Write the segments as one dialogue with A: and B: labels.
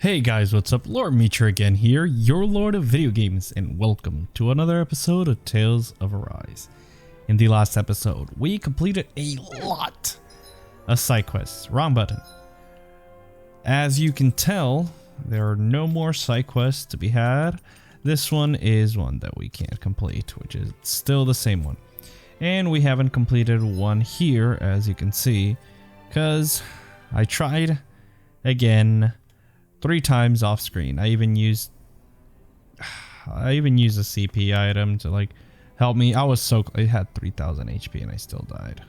A: Hey guys, what's up? Lord Meecher again here, your Lord of Video Games, and welcome to another episode of Tales of Arise. In the last episode, we completed a lot of side quests. Wrong button. As you can tell, there are no more side quests to be had. This one is one that we can't complete, which is still the same one. And we haven't completed one here, as you can see, because I tried again 3 times off screen. I even used a CP item to like help me. I had 3000 HP and I still died.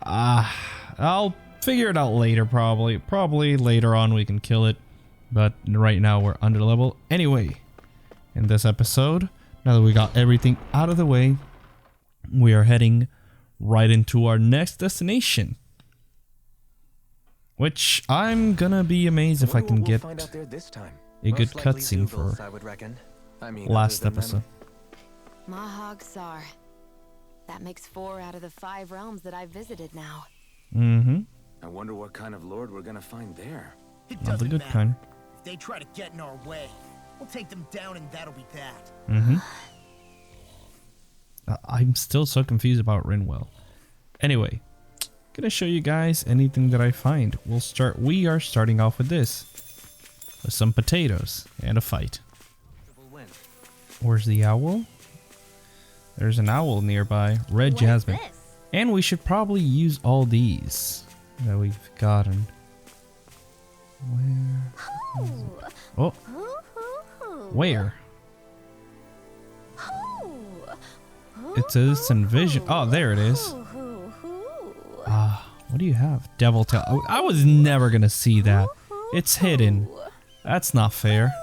A: I'll figure it out later, probably later on we can kill it, but right now we're under level. Anyway, in this episode, now that we got everything out of the way, we are heading right into our next destination, which I'm gonna be amazed if I can get a good cutscene for last episode.
B: Mahag Saar. That makes 4 out of the 5 realms that I've visited now.
C: I wonder what kind of lord we're gonna find there.
A: Not the good kind.
D: If they try to get in our way, we'll take them down and that'll be that.
A: I'm still so confused about Rinwell. Anyway, gonna show you guys anything that I find. We are starting off with this. With some potatoes and a fight. Where's the owl? There's an owl nearby. Red jasmine. And we should probably use all these that we've gotten. Where? Oh. Where? It says envision. Oh, there it is. What do you have? Devil tail. I was never gonna see that. It's hidden. That's not fair.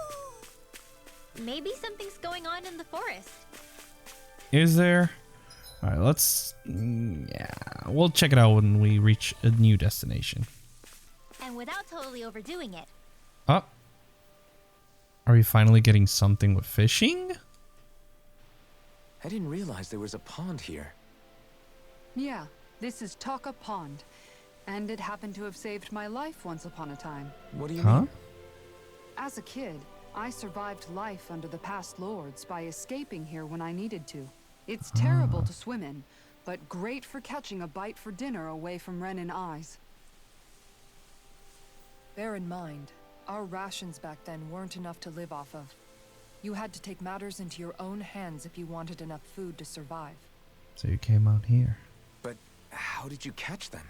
B: Maybe something's going on in the forest.
A: Is there? Alright, let's... yeah, we'll check it out when we reach a new destination.
B: And without totally overdoing it.
A: Oh. Are we finally getting something with fishing?
C: I didn't realize there was a pond here.
E: Yeah, this is Taka Pond, and it happened to have saved my life once upon a time.
C: What do you mean?
E: As a kid, I survived life under the past lords by escaping here when I needed to. It's terrible to swim in, but great for catching a bite for dinner away from Renan eyes.
F: Bear in mind, our rations back then weren't enough to live off of. You had to take matters into your own hands if you wanted enough food to survive.
A: So you came out here.
C: But how did you catch them?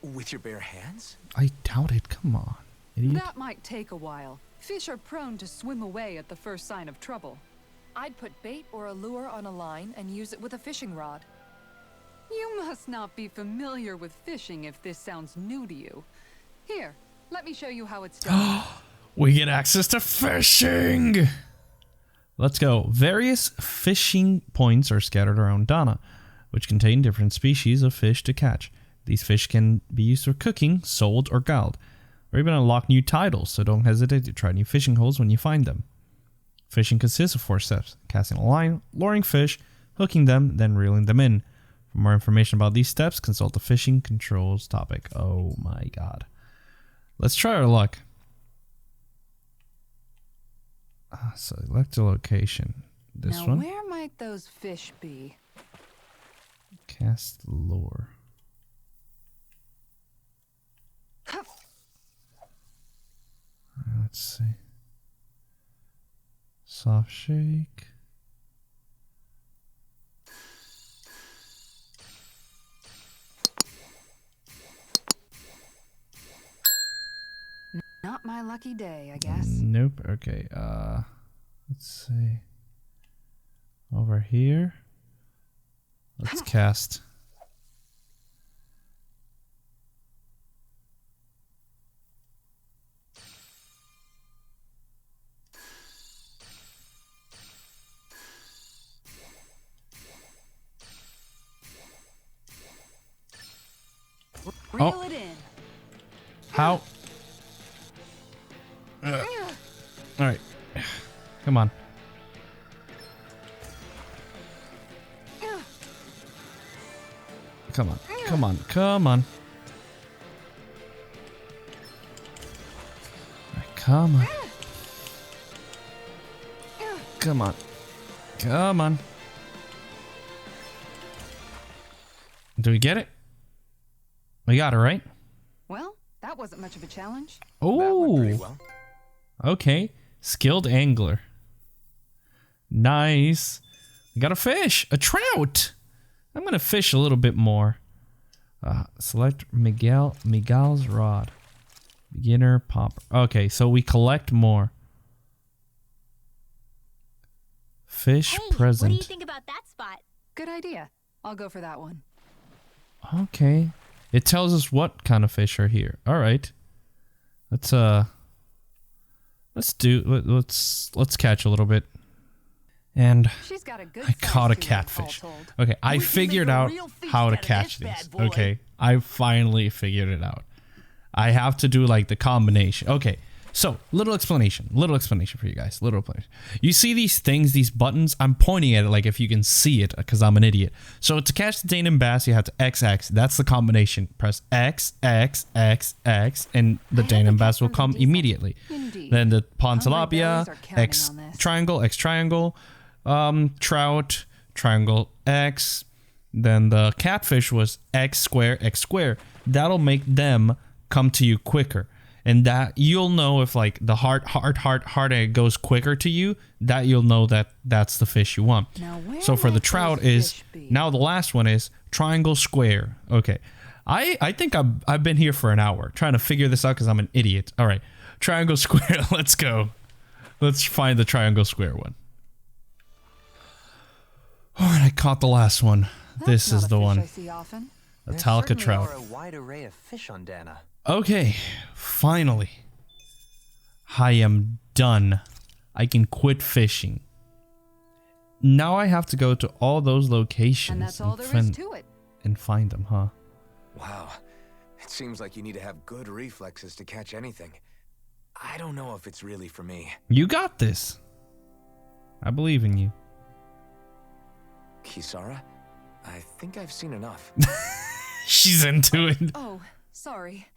C: With your bare hands?
A: I doubt it. Come on, idiot.
E: That might take a while. Fish are prone to swim away at the first sign of trouble.
F: I'd put bait or a lure on a line and use it with a fishing rod.
E: You must not be familiar with fishing if this sounds new to you. Here, let me show you how it's done.
A: We get access to fishing! Let's go. Various fishing points are scattered around Dahna, which contain different species of fish to catch. These fish can be used for cooking, sold, or galled, or even unlock new titles, so don't hesitate to try new fishing holes when you find them. Fishing consists of 4 steps: casting a line, luring fish, hooking them, then reeling them in. For more information about these steps, consult the fishing controls topic. Oh my god. Let's try our luck. Select a location. This
E: now,
A: one.
E: Where might those fish be?
A: Cast lure. Let's see. Soft shake.
E: Not my lucky day, I guess.
A: Nope. Okay. Let's see. Over here. Let's cast.
E: Reel it in.
A: How? Alright. Come on. Come on. Come on. Come on. Come on. Come on. Come on. Do we get it? We got it, right?
E: Well, that wasn't much of a challenge.
C: That went pretty
A: Oh.
C: well.
A: Okay. Skilled angler. Nice. We got a fish. A trout. I'm going to fish a little bit more. Select Miguel's rod. Beginner popper. Okay, so we collect more. Fish
G: Hey,
A: present.
G: what do you think about that spot?
E: Good idea. I'll go for that one.
A: Okay. It tells us what kind of fish are here. All right. Let's catch a little bit. And
E: She's got a good
A: I caught a
E: size to her, all
A: catfish.
E: told.
A: Okay, I
D: We can
A: figured
D: make a
A: out
D: real feast
A: how to
D: out of
A: catch
D: this
A: these.
D: bad boy.
A: Okay, I finally figured it out. I have to do like the combination. Okay, so little explanation for you guys. Little explanation. You see these things, these buttons? I'm pointing at it like if you can see it because I'm an idiot. So to catch the Dane and bass, you have to XX. That's the combination. Press X, X, X, X, and the Dane and bass will come immediately.
E: Indeed.
A: Then the pond
E: Hungry
A: tilapia,
E: bellies are counting
A: X
E: on this.
A: triangle, X triangle, trout, triangle, X. Then the catfish was X square, X square. That'll make them come to you quicker. And that you'll know if like the heart egg goes quicker to you, that you'll know that that's the fish you want.
E: Now, where
A: So for the
E: might
A: trout
E: those
A: is,
E: fish be?
A: now the last one is triangle square. Okay. I think I've been here for an hour trying to figure this out because I'm an idiot. All right. Triangle square. Let's go. Let's find the triangle square one. All right, I caught the last one. This
E: That's
A: is
E: not
A: the
E: a fish
A: one.
E: I see often.
A: A
C: There
A: talca
C: certainly
A: trout.
C: are a wide array of fish on Dahna.
A: Okay, finally. I am done. I can quit fishing. Now I have to go to all those locations
E: And that's all there is to it.
A: and find them, huh?
C: Wow. It seems like you need to have good reflexes to catch anything. I don't know if it's really for me.
A: You got this. I believe in you.
C: Kisara? I think I've seen enough.
A: She's into it.
F: Oh, sorry.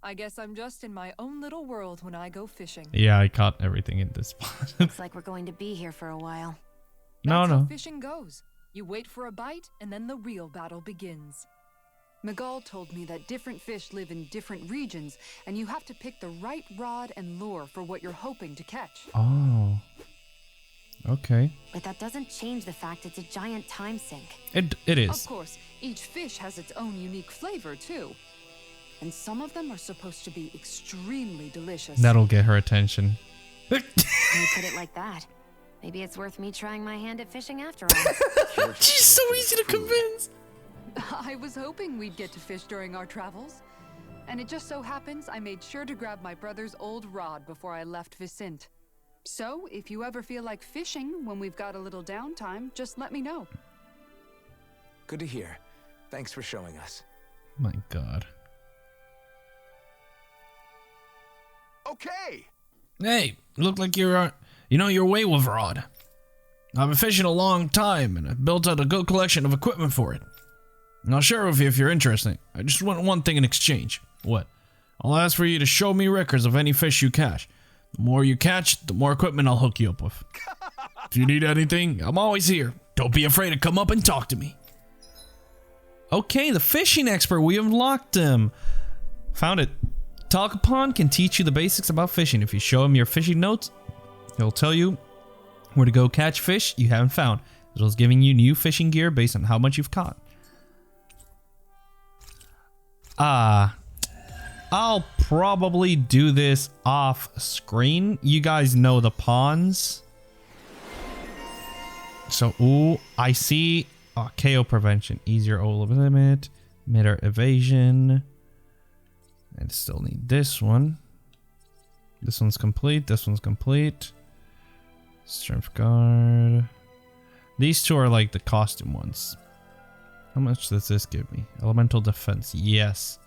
F: I guess I'm just in my own little world when I go fishing.
A: Yeah, I caught everything in this spot.
B: Looks like we're going to be here for a while.
A: No,
F: That's how
A: no.
F: fishing goes. You wait for a bite, and then the real battle begins.
E: Miguel told me that different fish live in different regions, and you have to pick the right rod and lure for what you're hoping to catch.
A: Oh. Okay.
B: But that doesn't change the fact it's a giant time sink.
A: It
E: Of
A: is.
E: course, each fish has its own unique flavor, too. And some of them are supposed to be extremely delicious.
A: That'll get her attention.
B: When you put it like that, maybe it's worth me trying my hand at fishing after all.
A: She's so easy to convince.
E: I was hoping we'd get to fish during our travels. And it just so happens I made sure to grab my brother's old rod before I left Vicente. So, if you ever feel like fishing when we've got a little downtime, just let me know.
C: Good to hear. Thanks for showing us.
A: My God.
C: Okay!
A: Hey, look like you're way with rod. I've been fishing a long time, and I've built out a good collection of equipment for it. And I'll share with you if you're interested. I just want one thing in exchange. What? I'll ask for you to show me records of any fish you catch. The more you catch, the more equipment I'll hook you up with. If you need anything, I'm always here. Don't be afraid to come up and talk to me. Okay, the fishing expert. We unlocked him. Found it. Talkapon can teach you the basics about fishing. If you show him your fishing notes, he'll tell you where to go catch fish you haven't found, as well as giving you new fishing gear based on how much you've caught. I'll probably do this off screen. You guys know the ponds. So, ooh, I see KO prevention, easier O limit, mid-air evasion. I still need this one. This one's complete. This one's complete. Strength guard. These two are like the costume ones. How much does this give me? Elemental defense. Yes.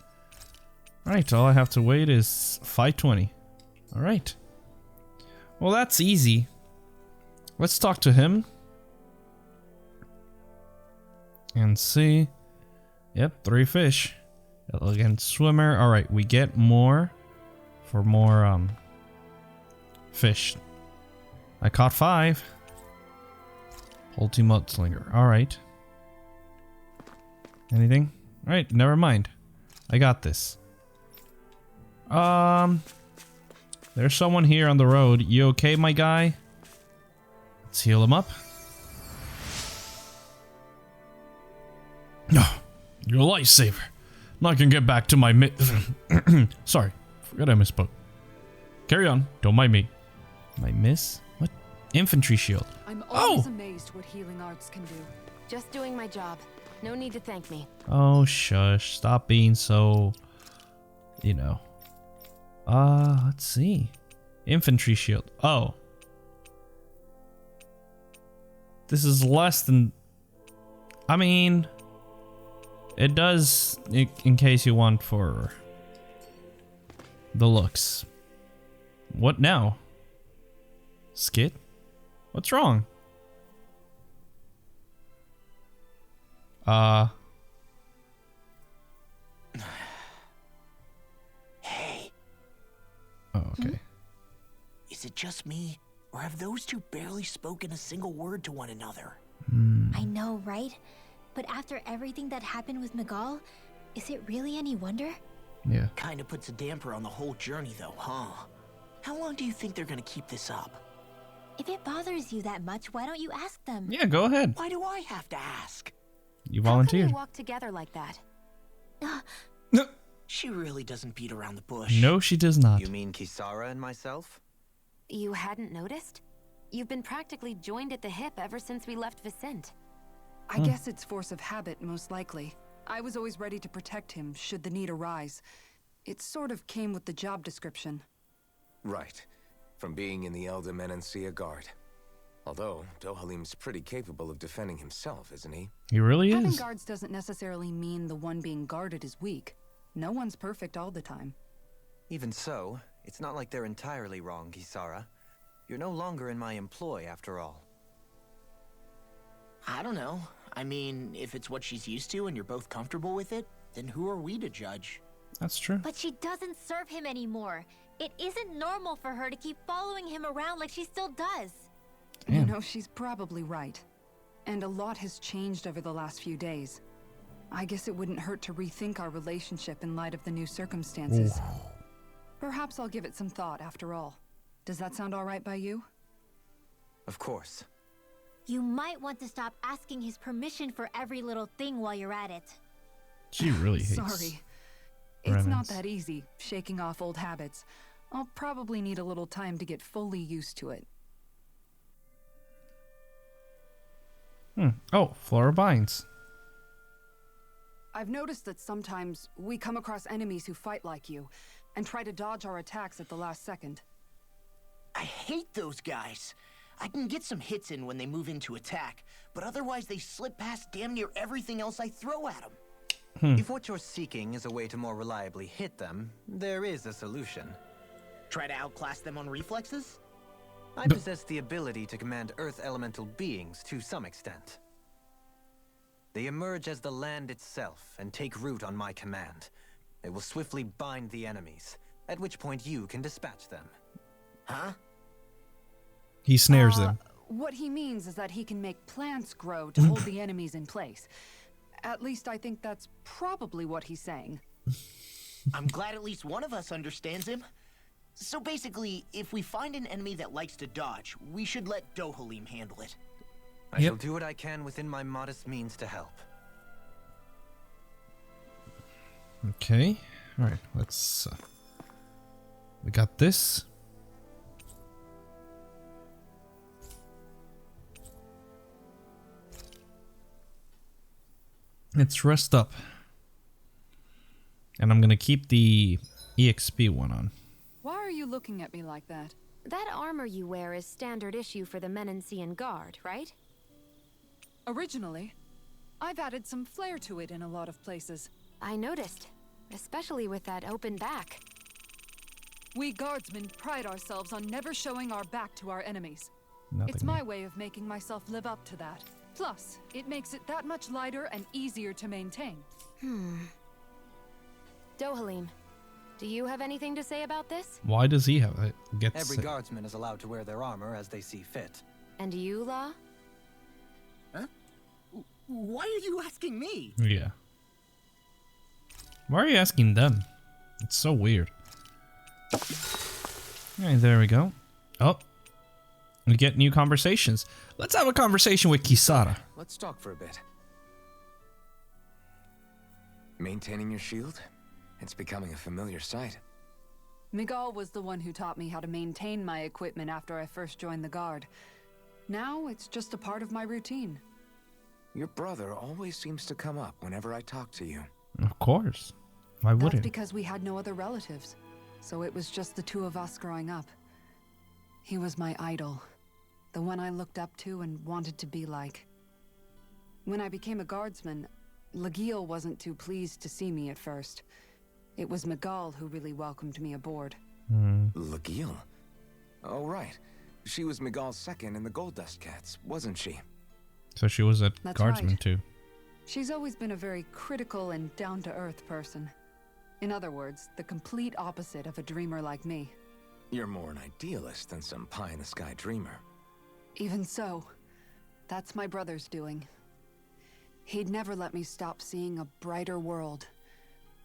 A: Alright, all I have to wait is 520. Alright. Well, that's easy. Let's talk to him. And see. Yep, 3 fish. Elegant swimmer. Alright, we get more for more Fish. I caught 5. Ultimate slinger. Alright. Anything? Alright, never mind. I got this. There's someone here on the road. You okay, my guy? Let's heal him up. No, you're a lifesaver. Now I can get back to my Sorry, forgot I misspoke. Carry on, don't mind me. My miss? What? Infantry shield.
E: I'm always amazed what healing arts can do.
B: Just doing my job. No need to thank me.
A: Oh, shush. Stop being so... You know. Let's see. Infantry shield. Oh. This is less than... I mean... It does, in case you want for... the looks. What now? Skit? What's wrong?
D: Hey.
A: Oh, okay.
D: Is it just me, or have those two barely spoken a single word to one another?
G: I know, right? But after everything that happened with Miguel, is it really any wonder?
A: Yeah.
D: Kinda puts a damper on the whole journey though, huh? How long do you think they're gonna keep this up?
G: If it bothers you that much, why don't you ask them?
A: Yeah, go ahead.
D: Why do I have to ask?
A: You
B: How
A: volunteered.
B: come you walk together like that?
D: She really doesn't beat around the bush.
A: No, she does not.
C: You mean Kisara and myself?
B: You hadn't noticed? You've been practically joined at the hip ever since we left Vicente.
E: I guess it's force of habit, most likely. I was always ready to protect him, should the need arise. It sort of came with the job description.
C: Right. From being in the Elde Menancia guard. Although, Dohalim's pretty capable of defending himself, isn't he?
A: He really
E: Having
A: is.
E: guards doesn't necessarily mean the one being guarded is weak. No one's perfect all the time.
H: Even so, it's not like they're entirely wrong, Kisara. You're no longer in my employ, after all.
D: I don't know. I mean, if it's what she's used to and you're both comfortable with it, then who are we to judge?
A: That's true.
G: But she doesn't serve him anymore. It isn't normal for her to keep following him around like she still does.
A: Damn.
E: You know, she's probably right. And a lot has changed over the last few days. I guess it wouldn't hurt to rethink our relationship in light of the new circumstances. Perhaps I'll give it some thought after all. Does that sound all right by you?
H: Of course.
G: You might want to stop asking his permission for every little thing while you're at it.
A: She really hates.
E: Sorry. It's not
A: Renans.
E: that easy, shaking off old habits. I'll probably need a little time to get fully used to it.
A: Oh, Flora Binds.
E: I've noticed that sometimes we come across enemies who fight like you, and try to dodge our attacks at the last second.
D: I hate those guys. I can get some hits in when they move into attack, but otherwise they slip past damn near everything else I throw at them.
H: If what you're seeking is a way to more reliably hit them, there is a solution.
D: Try to outclass them on reflexes?
H: I possess the ability to command Earth elemental beings to some extent. They emerge as the land itself and take root on my command. They will swiftly bind the enemies, at which point you can dispatch them.
D: Huh?
A: He snares them.
E: What he means is that he can make plants grow to hold the enemies in place. At least I think that's probably what he's saying.
D: I'm glad at least one of us understands him. So basically, if we find an enemy that likes to dodge, we should let Dohalim handle it.
H: I shall do what I can within my modest means to help.
A: Okay. Alright, let's... we got this. Let's rest up. And I'm gonna keep the EXP one on.
E: Why are you looking at me like that?
B: That armor you wear is standard issue for the Menancian Guard, right?
E: Originally, I've added some flair to it in a lot of places.
B: I noticed, especially with that open back.
E: We guardsmen pride ourselves on never showing our back to our enemies.
A: Nothing
E: It's
A: new.
E: my way of making myself live up to that. Plus, it makes it that much lighter and easier to maintain.
B: Dohalim, Do you have anything to say about this?
A: Why does he have it?
H: Every guardsman is allowed to wear their armor as they see fit.
B: And you, Law?
D: Huh? Why are you asking me?
A: Yeah. Why are you asking them? It's so weird. Alright, there we go. Oh. We get new conversations. Let's have a conversation with Kisara.
C: Let's talk for a bit. Maintaining your shield? It's becoming a familiar sight.
E: Miguel was the one who taught me how to maintain my equipment after I first joined the Guard. Now it's just a part of my routine.
C: Your brother always seems to come up whenever I talk to you.
A: Of course. Why would
E: That's
A: it?
E: because we had no other relatives. So it was just the two of us growing up. He was my idol. The one I looked up to and wanted to be like. When I became a guardsman, Legil wasn't too pleased to see me at first. It was Miguel who really welcomed me aboard.
C: Legil? Oh, right. She was Miguel's second in the Gold Dust Cats, wasn't she?
A: So she was a
E: That's
A: guardsman
E: right.
A: too.
E: She's always been a very critical and down-to-earth person. In other words, the complete opposite of a dreamer like me.
C: You're more an idealist than some pie-in-the-sky dreamer.
E: Even so, that's my brother's doing. He'd never let me stop seeing a brighter world.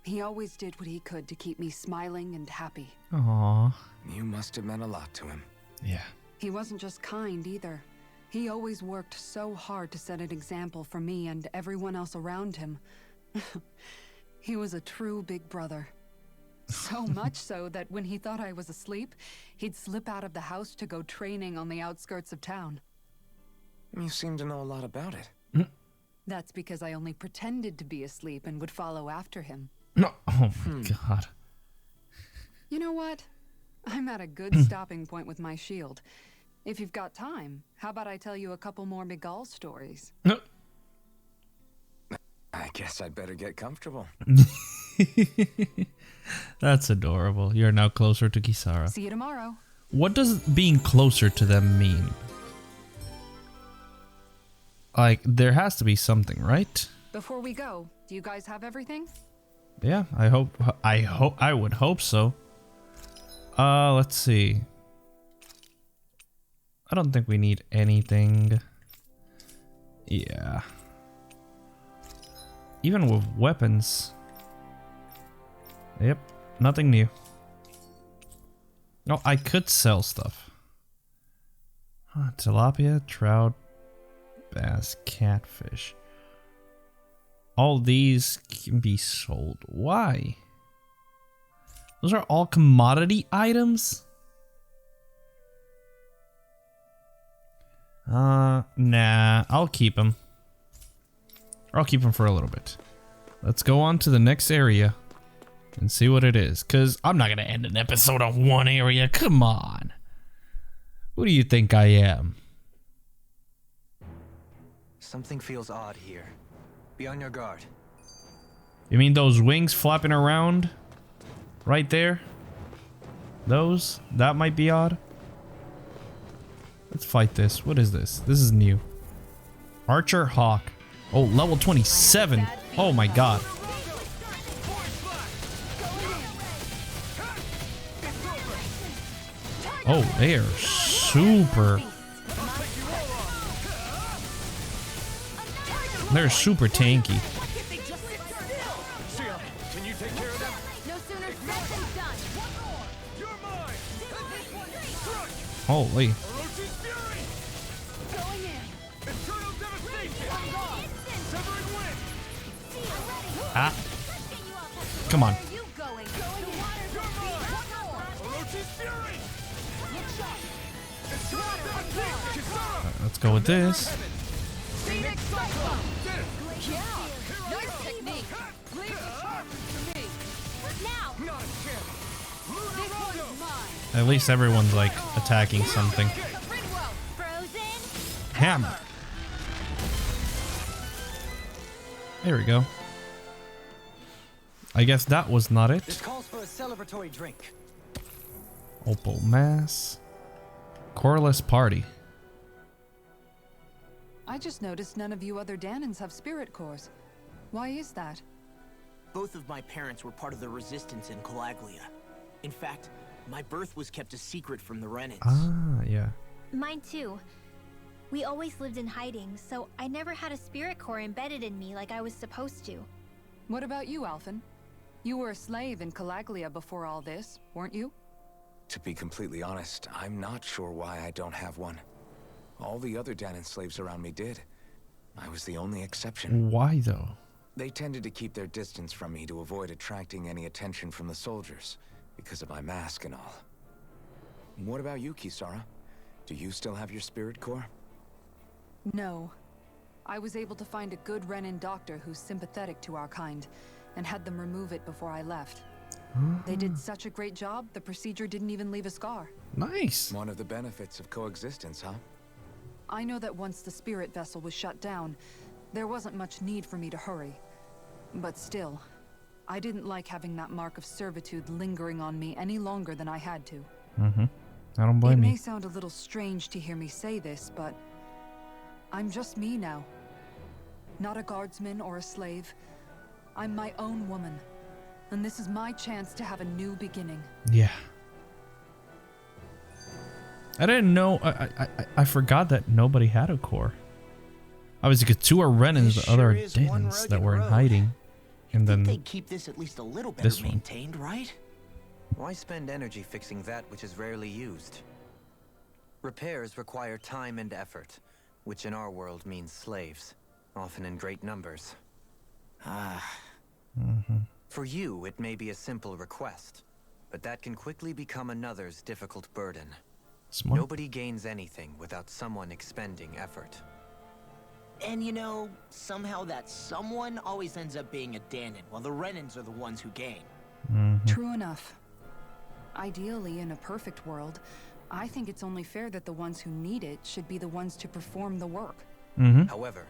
E: He always did what he could to keep me smiling and happy.
A: Aww.
C: You must have meant a lot to him.
A: Yeah.
E: He wasn't just kind either. He always worked so hard to set an example for me and everyone else around him. He was a true big brother. So much so that when he thought I was asleep, he'd slip out of the house to go training on the outskirts of town.
C: You seem to know a lot about it.
E: That's because I only pretended to be asleep and would follow after him.
A: No. Oh my god.
E: You know what? I'm at a good stopping point with my shield. If you've got time, how about I tell you a couple more Miguel stories?
A: No.
C: I guess I'd better get comfortable.
A: That's adorable. You're now closer to Kisara.
E: See you tomorrow.
A: What does being closer to them mean? Like, there has to be something, right?
E: Before we go, do you guys have everything?
A: Yeah, I would hope so. Let's see. I don't think we need anything. Yeah. Even with weapons. Yep, nothing new. Oh, I could sell stuff. Tilapia, trout, bass, catfish. All these can be sold. Why? Those are all commodity items? Nah, I'll keep them. I'll keep them for a little bit. Let's go on to the next area and see what it is. Because I'm not going to end an episode on one area. Come on. Who do you think I am?
H: Something feels odd here. Be on your guard.
A: You mean those wings flapping around? Right there? Those? That might be odd. Let's fight this. What is this? This is new. Archer Hawk. Oh, level 27. Oh my god. Oh, they are super. They're super tanky. Holy. Ah. Come on. Let's go with this. At least everyone's like attacking something. Hammer. There we go. I guess that was not it.
H: This calls for a celebratory drink.
A: Opal Mass. Coreless Party.
E: I just noticed none of you other Dahnans have spirit cores. Why is that?
D: Both of my parents were part of the resistance in Calaglia. In fact, my birth was kept a secret from the Renans.
A: Ah, yeah.
G: Mine too. We always lived in hiding, so I never had a spirit core embedded in me like I was supposed to.
E: What about you, Alphen? You were a slave in Calaglia before all this, weren't you?
C: To be completely honest, I'm not sure why I don't have one. All the other Dahna slaves around me did. I was the only exception.
A: Why though?
C: They tended to keep their distance from me to avoid attracting any attention from the soldiers, because of my mask and all. What about you, Kisara? Do you still have your spirit core?
E: No. I was able to find a good Renan doctor who's sympathetic to our kind, and had them remove it before I left. They did such a great job, the procedure didn't even leave a scar.
A: Nice.
C: One of the benefits of coexistence, huh?
E: I know that once the spirit vessel was shut down, there wasn't much need for me to hurry. But still, I didn't like having that mark of servitude lingering on me any longer than I had to.
A: I don't blame
E: It may
A: you.
E: sound a little strange to hear me say this, but I'm just me now. Not a guardsman or a slave. I'm my own woman. And this is my chance to have a new beginning.
A: Yeah. I didn't know. I forgot that nobody had a core. Obviously, because two are Renans, the other are Dahnans that were in hiding. And then
D: They'd keep this at least a little better
A: this one.
D: maintained, right?
H: Why spend energy fixing that which is rarely used? Repairs require time and effort, which in our world means slaves, often in great numbers. For you, it may be a simple request, but that can quickly become another's difficult burden.
A: smart.
H: Nobody gains anything without someone expending effort.
D: And you know, somehow that someone always ends up being a Dahnan, while the Renans are the ones who gain.
E: True enough. Ideally, in a perfect world, I think it's only fair that the ones who need it should be the ones to perform the work.
H: However,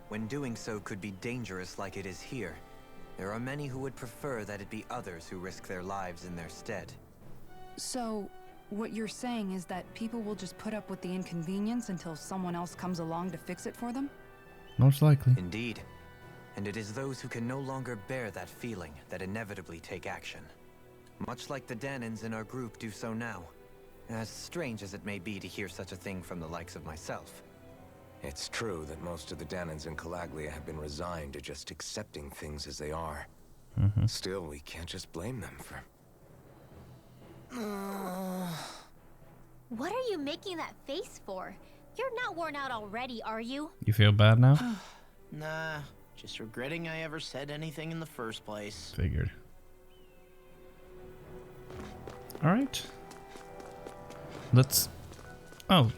H: when doing so could be dangerous like it is here, there are many who would prefer that it be others who risk their lives in their stead.
E: So, what you're saying is that people will just put up with the inconvenience until someone else comes along to fix it for them?
A: Most likely.
H: Indeed. And it is those who can no longer bear that feeling that inevitably take action. Much like the Dahnans in our group do so now. As strange as it may be to hear such a thing from the likes of myself.
C: It's true that most of the Dahnans in Calaglia have been resigned to just accepting things as they are. Still, we can't just blame them for...
G: What are you making that face for? You're not worn out already, are you?
A: You feel bad now?
D: Nah, just regretting I ever said anything in the first place.
A: Figured. Alright. Let's... Oh.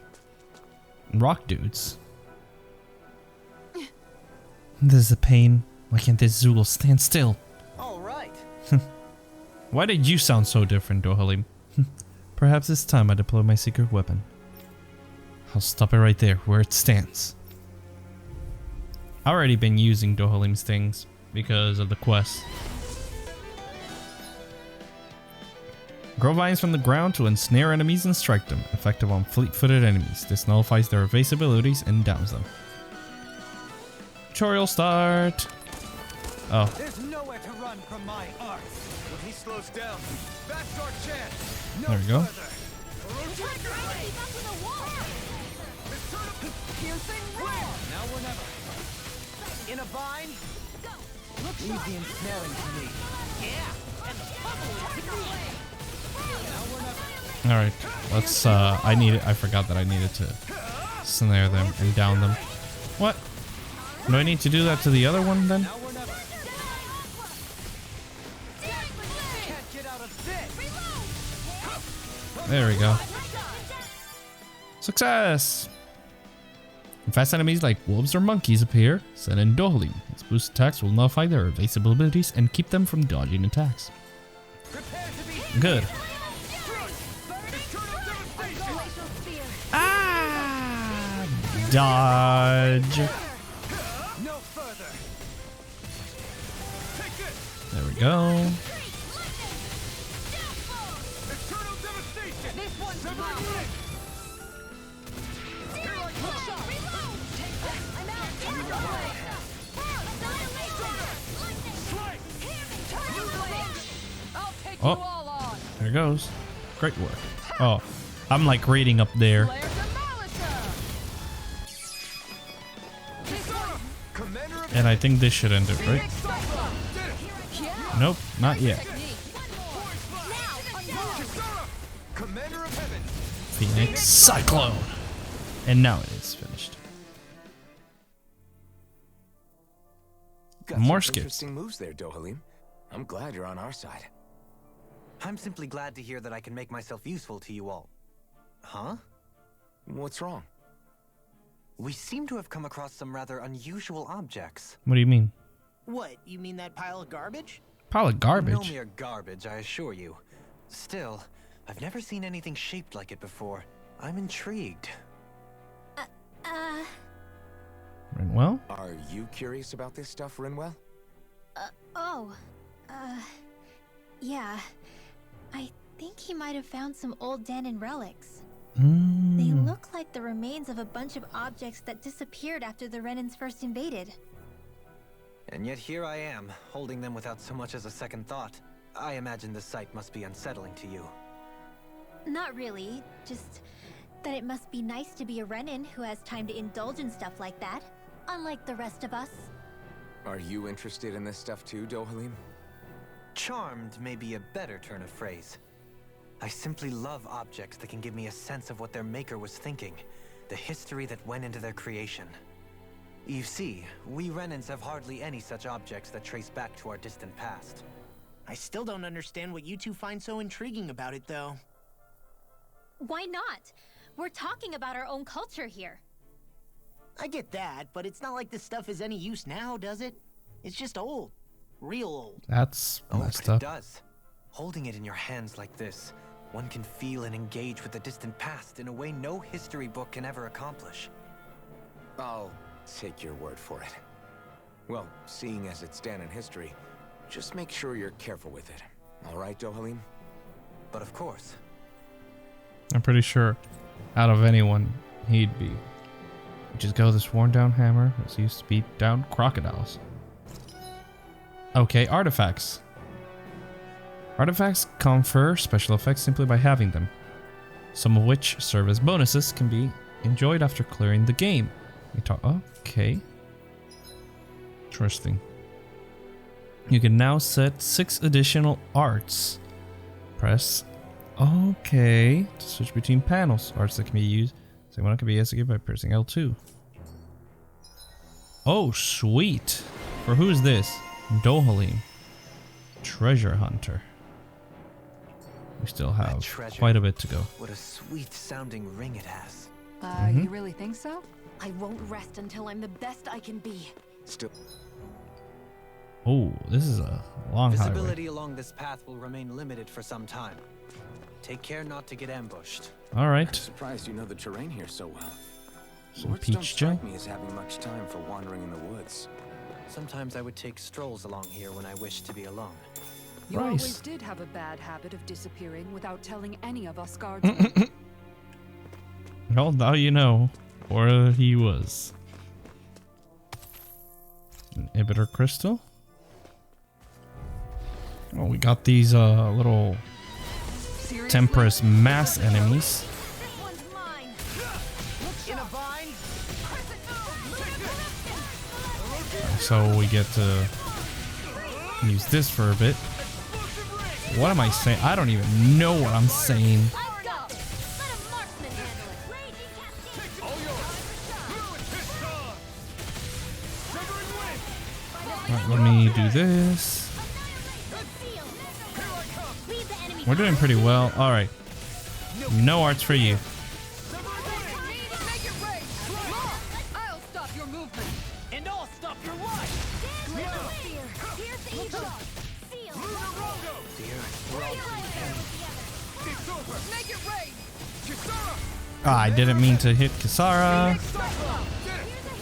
A: Rock dudes. This is a pain. Why can't this Zool stand still?
H: All right.
A: Why did you sound so different, Dohalim? Perhaps it's time I deploy my secret weapon. I'll stop it right there, where it stands. I've already been using Dohalim's things because of the quest. Grow vines from the ground to ensnare enemies and strike them. Effective on fleet-footed enemies. This nullifies their evasive abilities and downs them. Tutorial start. Oh.
I: There's nowhere to run from my art. When he slows down, that's our chance. No
A: There we go.
I: further. Now or never.
D: In a vine?
I: Leave the ensnaring to me.
D: Yeah, and the puzzle is in the way.
I: Now or never.
A: All right. Let's. I forgot that I needed to snare them and down them. What? Do I need to do that to the other one then?
I: Now or never. Can't get out of this.
A: There we go. Success! When fast enemies like wolves or monkeys appear, send in Dohalim. Its boost attacks will nullify their evasive abilities and keep them from dodging attacks. Good. Ah! Dodge.
I: No further. Take this.
A: There we go.
I: Eternal devastation. This one's mine. Here I come. Take that. I'm out. Slay.
A: Oh, there goes. Great work. Oh, I'm like reading up there. And I think this should end it, right? Nope, not yet. Phoenix Cyclone. And now it is finished.
C: Got
A: More
C: some
A: skips.
C: Interesting moves there, Dohalim. I'm glad you're on our side.
H: I'm simply glad to hear that I can make myself useful to you all. Huh?
C: What's wrong?
H: We seem to have come across some rather unusual objects.
A: What do you mean?
D: What, you mean that pile of garbage?
A: Pile of
H: No
A: garbage?
H: mere garbage, I assure you. Still, I've never seen anything shaped like it before. I'm intrigued.
A: Rinwell?
C: Are you curious about this stuff, Rinwell?
G: Yeah. I think he might have found some old Dahnan relics. They
A: Mm.
G: look like the remains of a bunch of objects that disappeared after the Renans first invaded.
H: And yet here I am, holding them without so much as a second thought. I imagine the sight must be unsettling to you.
G: Not really, just that it must be nice to be a Renan who has time to indulge in stuff like that, unlike the rest of us.
C: Are you interested in this stuff too, Dohalim?
H: Charmed may be a better turn of phrase. I simply love objects that can give me a sense of what their maker was thinking, the history that went into their creation. You see, we Renans have hardly any such objects that trace back to our distant past.
D: I still don't understand what you two find so intriguing about it, though.
G: Why not? We're talking about our own culture here.
D: I get that, but it's not like this stuff is any use now, does it? It's just old. Real old.
A: That's
H: Oh,
A: messed
H: but
A: up.
H: it does. Holding it in your hands like this, one can feel and engage with the distant past in a way no history book can ever accomplish.
C: I'll take your word for it. Well, seeing as it's Dahnan history, just make sure you're careful with it. All right, Dohalim?
H: But of course.
A: I'm pretty sure out of anyone, he'd be. Just go this worn down hammer that's used to beat down crocodiles. Okay, artifacts. Artifacts confer special effects simply by having them, some of which serve as bonuses can be enjoyed after clearing the game. Okay. Interesting. You can now set 6 additional arts. Press OK to switch between panels. Arts that can be used. Same one can be executed by pressing L2. Oh, sweet. For who is this? Dohalim. Treasure Hunter. We still have quite a bit to go.
H: What a sweet sounding ring it has.
E: You really think so?
B: I won't rest until I'm the best I can be.
C: Still.
A: Oh, this is a long highway.
H: Visibility along this path will remain limited for some time. Take care not to get ambushed.
A: All
C: I'm
A: right.
C: surprised you know the terrain here so well.
A: Some
C: Lords don't
A: peach gel.
C: strike me as having much time for wandering in the woods.
H: Sometimes I would take strolls along here when I wished to be alone.
E: You
A: Nice.
E: always did have a bad habit of disappearing without telling any of us guards.
A: Well, now you know where he was. Inhibitor crystal. Oh, we got these little temperous mass enemies. So we get to use this for a bit. What am I saying? I don't even know what I'm saying. Alright, let me do this. We're doing pretty well. Alright. No arts for you.
E: I'll stop your movement.
D: And I'll stop your life!
E: Make it rain.
A: Ah, I didn't mean to hit Kisara.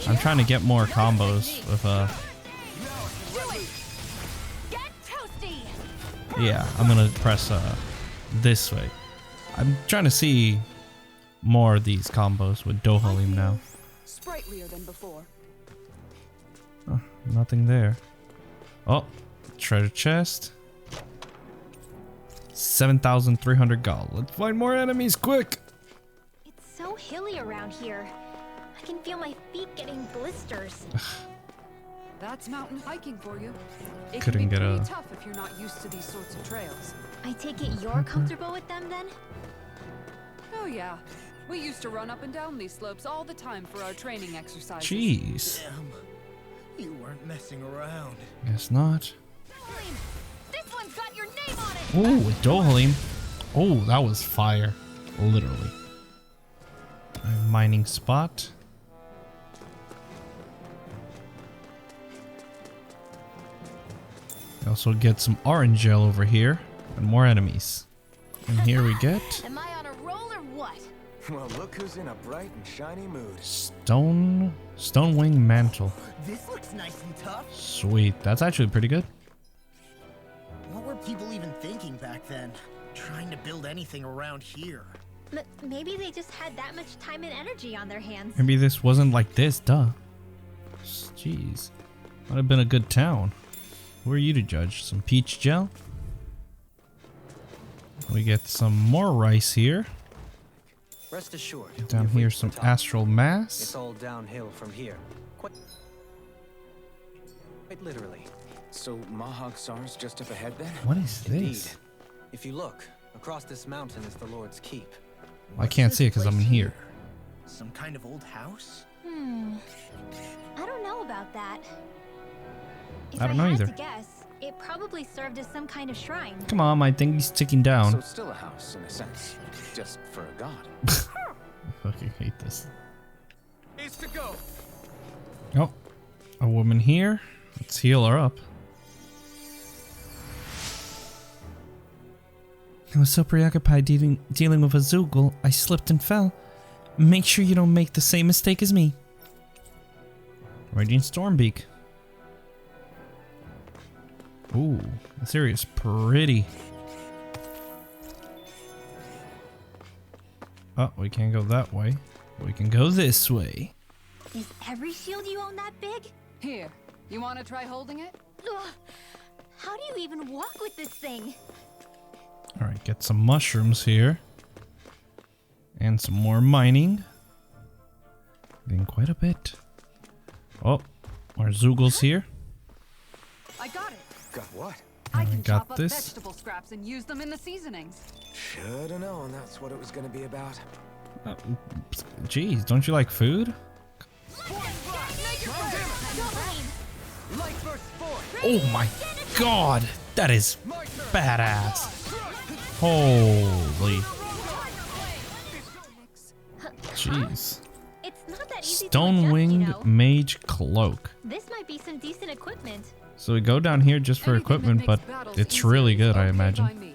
A: I'm trying to get more combos with yeah, I'm gonna press this way. I'm trying to see more of these combos with Dohalim now.
E: Sprightlier than before.
A: Oh, nothing there. Oh, treasure chest. 7,300 gold. Let's find more enemies, quick!
G: It's so hilly around here. I can feel my feet getting blisters.
E: That's mountain hiking for you. It
A: Couldn't
E: can be
A: get
E: pretty
A: a-
E: tough if you're not used to these sorts of trails.
G: I take it you're comfortable with them then?
E: Oh yeah. We used to run up and down these slopes all the time for our training exercises.
A: Jeez.
D: Damn. You weren't messing around.
A: Guess not.
G: This one's got your name on it!
A: Oh, Dohalim. Oh, that was fire. Literally. A mining spot. We also get some orange gel over here. And more enemies. And here we get
G: Am I on a roll or what?
C: Well, look who's in a bright and shiny mood.
A: Stonewing Mantle.
D: This looks nice and tough.
A: Sweet. That's actually pretty good.
D: What were people even thinking back then? Trying to build anything around here.
G: Maybe they just had that much time and energy on their hands.
A: Maybe this wasn't like this, duh. Jeez. Might have been a good town. Who are you to judge? Some peach gel? We get some more rice here.
H: Rest assured.
A: Down
H: we've
A: here,
H: reached
A: some
H: the top.
A: astral
H: It's
A: mass.
H: all downhill from here. Quite literally.
C: So Mahag Saar's just up ahead then?
A: What is
H: Indeed.
A: this?
H: If you look, across this mountain is the Lord's Keep.
A: I can't see it because I'm in here.
D: Some kind of old house?
G: I don't know about that. If
A: I don't know
G: had
A: either.
G: to guess, it probably served as some kind of shrine.
A: Come on, my thingy's ticking
C: So
A: down.
C: it's still a house, in a sense. Just for a god.
A: I fucking hate this.
I: Needs to go.
A: Oh, a woman here. Let's heal her up. I was so preoccupied dealing with a Zoogle, I slipped and fell. Make sure you don't make the same mistake as me. Raging Stormbeak. Ooh, this area is pretty. Oh, we can't go that way. We can go this way.
G: Is every shield you own that big?
E: Here, you want to try holding it?
G: Ugh. How do you even walk with this thing?
A: Alright, get some mushrooms here. And some more mining. Getting quite a bit. Oh, our Zoogles here.
E: I got it.
C: Got what?
E: I can
A: got
E: chop up
A: this.
E: vegetable scraps and use them in the seasonings.
C: Should've known that's what it was gonna be about.
A: Geez, don't you like food?
I: Light burst forth.
A: Oh my god, that is badass. Holy. Jeez.
G: It's not that easy to
A: Stone
G: adjust,
A: Winged
G: you know.
A: Mage Cloak.
G: This might be some decent equipment.
A: So we go down here just for
E: Anything that
A: equipment,
E: makes
A: but
E: battles
A: it's
E: easier
A: really
E: is
A: good, I
E: okay by
A: imagine.
E: me.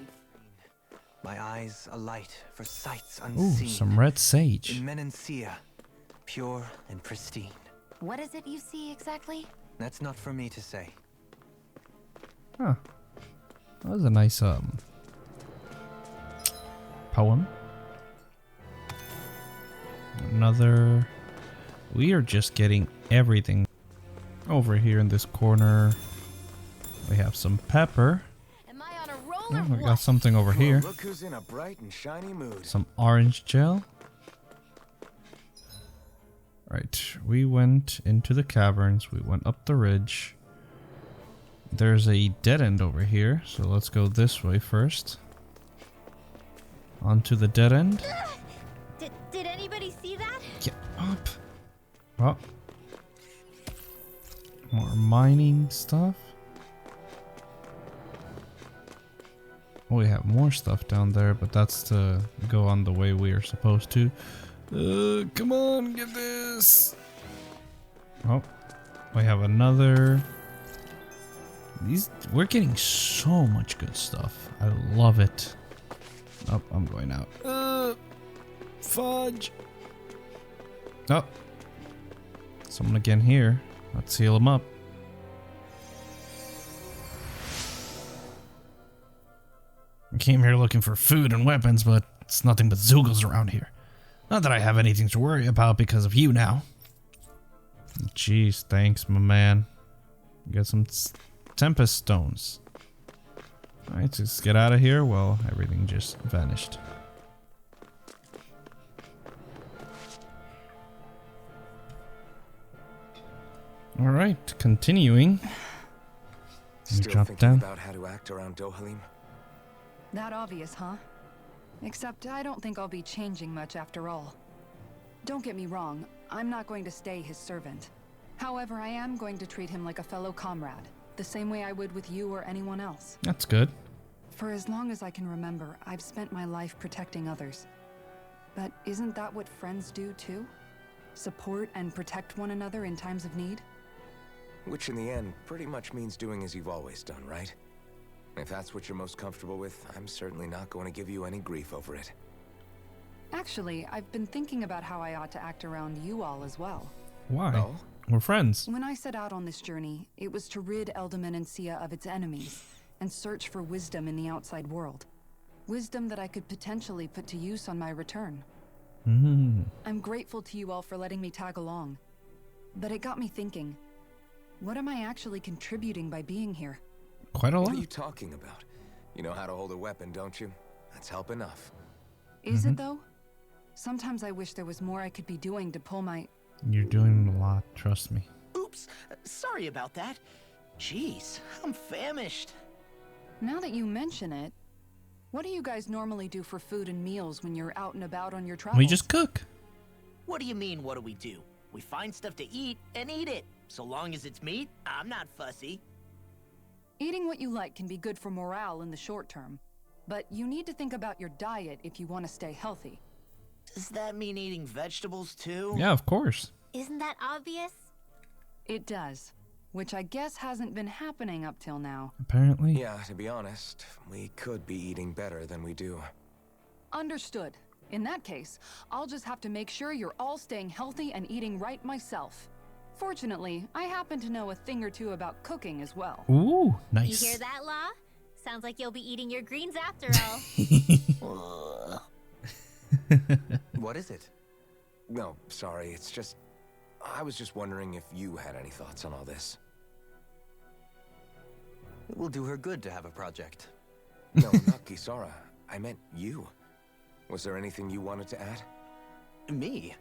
H: My eyes alight for sights
A: Ooh,
H: unseen.
A: some red sage.
H: In Menancia, pure and pristine.
G: What is it you see exactly?
H: That's not for me to say.
A: Huh. That was a nice poem. Another. We are just getting everything over here in this corner. We have some pepper.
G: Am I on a roll
A: Oh,
G: or
A: we
G: what?
A: got something over
C: Well,
A: here.
C: look who's in a bright and shiny mood.
A: Some orange gel. Right, we went into the caverns. We went up the ridge. There's a dead end over here, so let's go this way first. Onto the dead end.
G: Did anybody see that?
A: Get up. Oh. More mining stuff. Oh, we have more stuff down there, but that's to go on the way we are supposed to. Come on, get this. Oh, we have another. We're getting so much good stuff. I love it. Oh, I'm going out. Fudge. Oh. Someone again here. Let's heal him up. I came here looking for food and weapons, but it's nothing but Zoogles around here. Not that I have anything to worry about because of you now. Jeez, thanks, my man. Got some Tempest Stones. Alright, so let's get out of here. Well, everything just vanished. Alright, continuing.
C: Still
A: drop
C: thinking
A: down.
C: about how to act around Dohalim?
E: That obvious, huh? Except I don't think I'll be changing much after all. Don't get me wrong, I'm not going to stay his servant. However, I am going to treat him like a fellow comrade, the same way I would with you or anyone else.
A: That's good.
E: For as long as I can remember, I've spent my life protecting others. But isn't that what friends do too? Support and protect one another in times of need?
C: Which in the end pretty much means doing as you've always done, right? If that's what you're most comfortable with, I'm certainly not going to give you any grief over it.
E: Actually, I've been thinking about how I ought to act around you all as well.
A: Why?
C: Oh?
A: We're friends.
E: When I set out on this journey, it was to rid Elde Menancia of its enemies and search for wisdom in the outside world. Wisdom that I could potentially put to use on my return. I'm grateful to you all for letting me tag along. But it got me thinking, what am I actually contributing by being here?
A: Quite a lot.
C: What are you talking about? You know how to hold a weapon, don't you? That's help enough.
E: Is it though? Sometimes I wish there was more I could be doing to pull my...
A: You're doing a lot, trust me.
D: Oops, sorry about that. Jeez, I'm famished.
E: Now that you mention it, what do you guys normally do for food and meals when you're out and about on your travels?
A: We just cook.
D: What do you mean, what do? We find stuff to eat and eat it. So long as it's meat, I'm not fussy.
E: Eating what you like can be good for morale in the short term, but you need to think about your diet if you want to stay healthy.
D: Does that mean eating vegetables too?
A: Yeah, of course.
G: Isn't that obvious?
E: It does, which I guess hasn't been happening up till now.
A: Apparently.
C: Yeah, to be honest, we could be eating better than we do.
E: Understood. In that case, I'll just have to make sure you're all staying healthy and eating right myself. Fortunately, I happen to know a thing or two about cooking as well.
A: Ooh, nice.
G: You hear that, Law? Sounds like you'll be eating your greens after all.
H: What is it?
C: No, sorry, it's just... I was just wondering if you had any thoughts on all this.
H: It will do her good to have a project.
C: No, not Kisara. I meant you. Was there anything you wanted to add?
H: Me?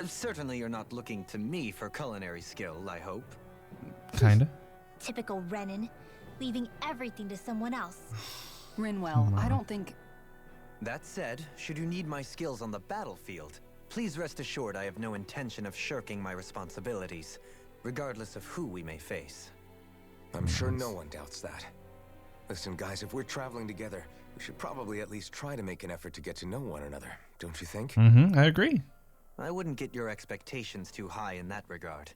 H: Certainly you're not looking to me for culinary skill, I hope.
A: Kinda.
G: Typical Renan, leaving everything to someone else.
E: Rinwell, I don't think...
H: That said, should you need my skills on the battlefield, please rest assured I have no intention of shirking my responsibilities, regardless of who we may face.
C: I'm sure no one doubts that. Listen, guys, if we're traveling together, we should probably at least try to make an effort to get to know one another, don't you think?
A: I agree.
H: I wouldn't get your expectations too high in that regard.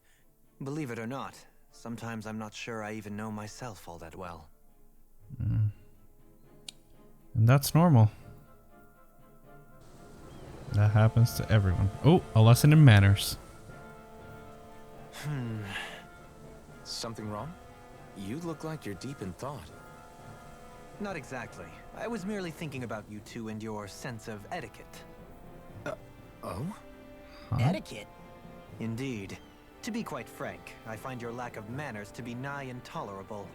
H: Believe it or not, sometimes I'm not sure I even know myself all that well.
A: And that's normal. That happens to everyone. Oh, a lesson in manners.
C: Something wrong? You look like you're deep in thought.
H: Not exactly. I was merely thinking about you two and your sense of etiquette.
C: Oh?
A: Huh?
D: Etiquette?
H: Indeed. To be quite frank, I find your lack of manners to be nigh intolerable.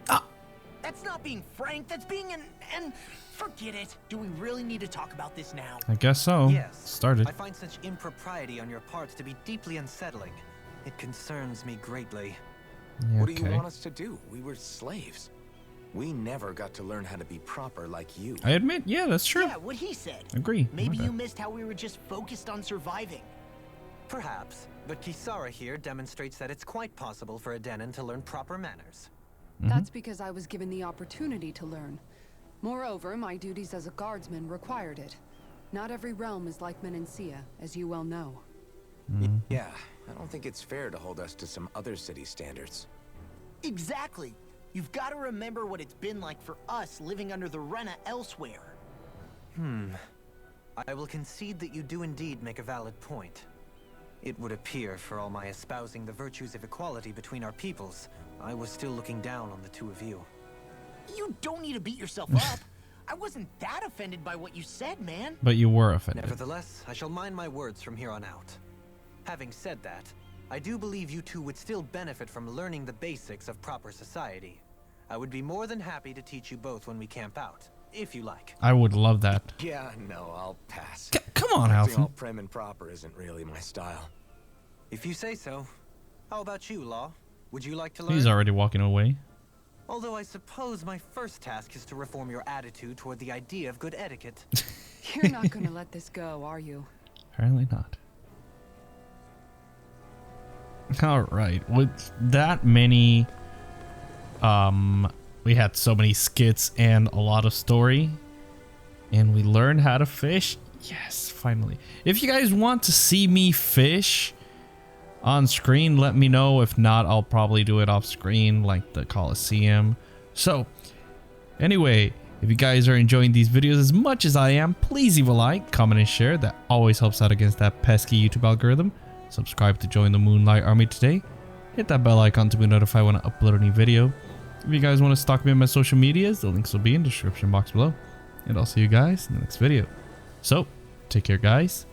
D: That's not being frank, that's being an... Forget it. Do we really need to talk about this now?
A: I guess so.
H: Yes.
A: Started.
H: I find such impropriety on your parts to be deeply unsettling. It concerns me greatly.
A: Yeah,
C: What do you
A: okay.
C: want us to do? We were slaves. We never got to learn how to be proper like you.
A: I admit, yeah, that's true.
D: Yeah, what he said.
A: Agree.
D: Maybe
A: My
D: you
A: bad.
D: missed how we were just focused on surviving.
H: Perhaps, but Kisara here demonstrates that it's quite possible for a Denon to learn proper manners.
E: That's because I was given the opportunity to learn. Moreover, my duties as a guardsman required it. Not every realm is like Menancia, as you well know.
C: Yeah, I don't think it's fair to hold us to some other city standards.
D: Exactly. You've got to remember what it's been like for us living under the Rena elsewhere.
H: I will concede that you do indeed make a valid point. It would appear, for all my espousing the virtues of equality between our peoples, I was still looking down on the two of you.
D: You don't need to beat yourself up. I wasn't that offended by what you said, man.
A: But you were offended.
H: Nevertheless, I shall mind my words from here on out. Having said that, I do believe you two would still benefit from learning the basics of proper society. I would be more than happy to teach you both when we camp out, if you like.
A: I would love that.
C: Yeah, no, I'll pass.
A: Come on,
C: Acting all
A: Alpha.
C: prim and proper isn't really my style.
H: If you say so. How about you, Law? Would you like to learn?
A: He's already walking away.
H: Although I suppose my first task is to reform your attitude toward the idea of good etiquette.
E: You're not gonna let this go, are you?
A: Apparently not. Alright, with that many, we had so many skits and a lot of story. And we learned how to fish. Yes, finally. If you guys want to see me fish on screen, let me know. If not, I'll probably do it off screen like the Coliseum. So, anyway, if you guys are enjoying these videos as much as I am, please leave a like, comment, and share. That always helps out against that pesky YouTube algorithm. Subscribe to join the Moonlight Army today. Hit that bell icon to be notified when I upload a new video. If you guys want to stalk me on my social medias, the links will be in the description box below. And I'll see you guys in the next video. So, take care guys.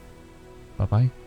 A: Bye-bye.